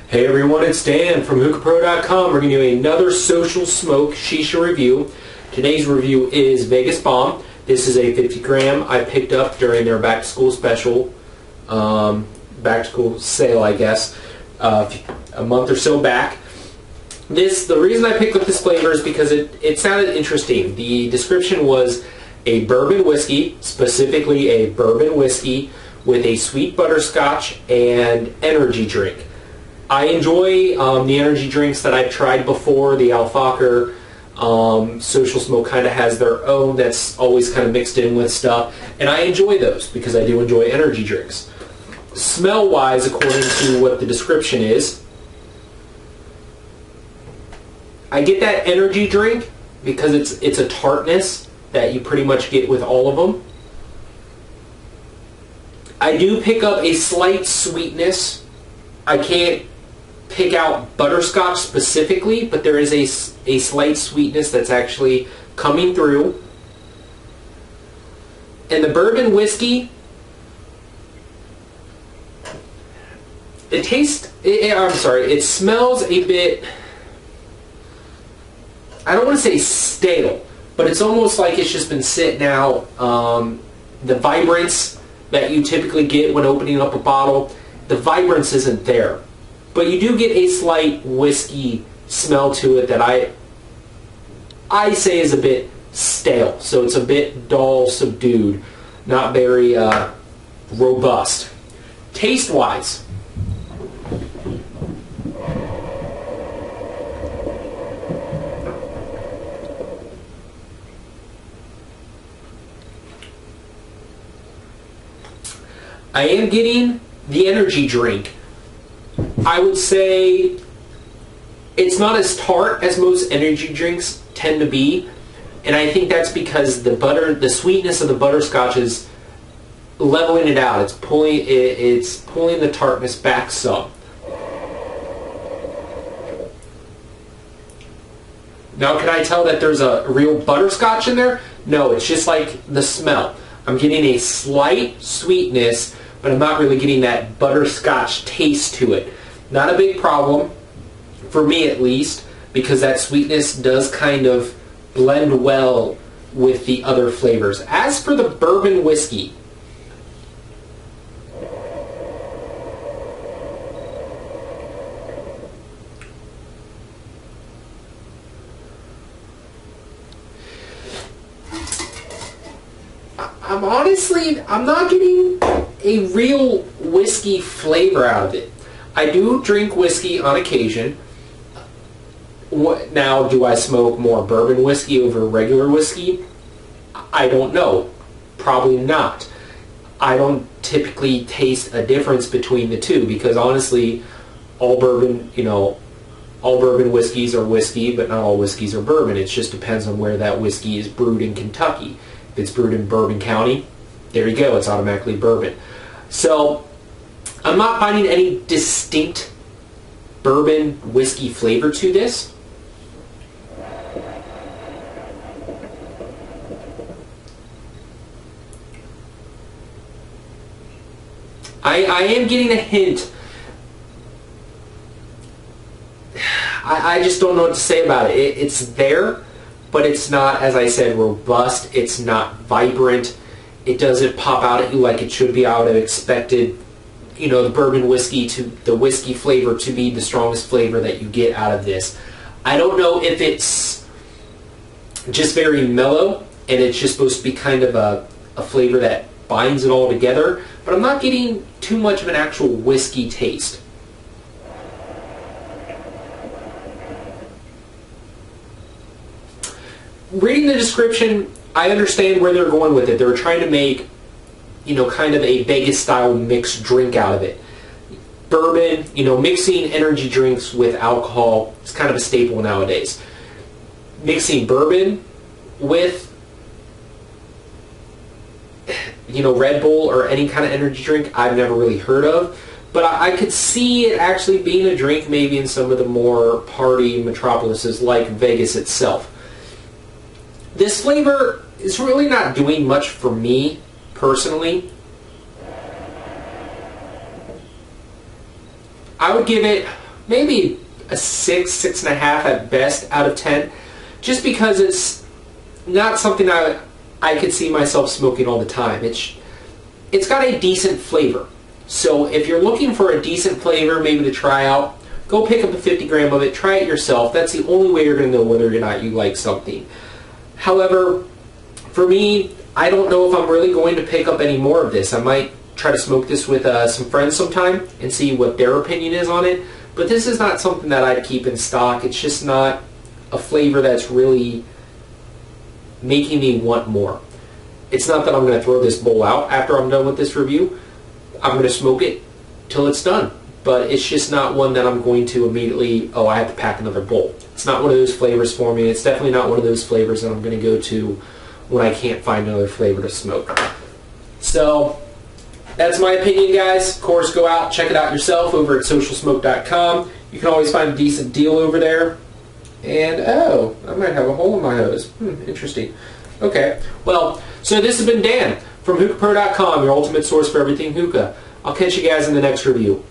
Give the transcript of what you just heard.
Hey everyone, it's Dan from hookahpro.com. We're going to do another social smoke shisha review. Today's review is Vegas Bomb. This is a 50 gram I picked up during their back to school special, back to school sale I guess, a month or so back. The reason I picked up this flavor is because it sounded interesting. The description was a bourbon whiskey, specifically a bourbon whiskey with a sweet butterscotch and energy drink. I enjoy the energy drinks that I've tried before. The Alfaker Social Smoke kind of has their own that's always kind of mixed in with stuff. And I enjoy those because I do enjoy energy drinks. Smell-wise, according to what the description is, I get that energy drink because it's a tartness that you pretty much get with all of them. I do pick up a slight sweetness. I can't pick out butterscotch specifically, but there is a slight sweetness that's actually coming through. And the bourbon whiskey, it smells a bit, I don't want to say stale, but it's almost like it's just been sitting out. The vibrance that you typically get when opening up a bottle, the vibrance isn't there. But you do get a slight whiskey smell to it that I say is a bit stale. So it's a bit dull, subdued, not very robust. Taste-wise, I am getting the energy drink. I would say it's not as tart as most energy drinks tend to be, and I think that's because the sweetness of the butterscotch is leveling it out. It's pulling the tartness back some. Now, can I tell that there's a real butterscotch in there? No, it's just like the smell. I'm getting a slight sweetness, but I'm not really getting that butterscotch taste to it. Not a big problem, for me at least, because that sweetness does kind of blend well with the other flavors. As for the bourbon whiskey, I'm not getting a real whiskey flavor out of it. I do drink whiskey on occasion. Now, do I smoke more bourbon whiskey over regular whiskey? I don't know. Probably not. I don't typically taste a difference between the two because honestly, all bourbon whiskeys are whiskey, but not all whiskeys are bourbon. It just depends on where that whiskey is brewed in Kentucky. If it's brewed in Bourbon County, there you go, it's automatically bourbon. So, I'm not finding any distinct bourbon whiskey flavor to this. I am getting a hint. I just don't know what to say about it. It's there, but it's not, as I said, robust. It's not vibrant. It doesn't pop out at you like it should be. I would have expected, the bourbon whiskey the whiskey flavor to be the strongest flavor that you get out of this. I don't know if it's just very mellow and it's just supposed to be kind of a flavor that binds it all together, but I'm not getting too much of an actual whiskey taste. Reading the description, I understand where they're going with it. They're trying to make, kind of a Vegas-style mixed drink out of it. Bourbon, mixing energy drinks with alcohol is kind of a staple nowadays. Mixing bourbon with, Red Bull or any kind of energy drink, I've never really heard of. But I could see it actually being a drink maybe in some of the more party metropolises like Vegas itself. This flavor is really not doing much for me personally. I would give it maybe a 6, 6.5 at best out of 10, just because it's not something I could see myself smoking all the time. It's got a decent flavor. So if you're looking for a decent flavor maybe to try out, go pick up a 50 gram of it, try it yourself. That's the only way you're going to know whether or not you like something. However, for me, I don't know if I'm really going to pick up any more of this. I might try to smoke this with some friends sometime and see what their opinion is on it. But this is not something that I'd keep in stock. It's just not a flavor that's really making me want more. It's not that I'm going to throw this bowl out after I'm done with this review. I'm going to smoke it till it's done. But it's just not one that I'm going to immediately, oh, I have to pack another bowl. It's not one of those flavors for me. It's definitely not one of those flavors that I'm going to go to when I can't find another flavor to smoke. So that's my opinion, guys. Of course, go out, check it out yourself over at socialsmoke.com. You can always find a decent deal over there. And, oh, I might have a hole in my hose. Interesting. Okay, well, so this has been Dan from hookahpro.com, your ultimate source for everything hookah. I'll catch you guys in the next review.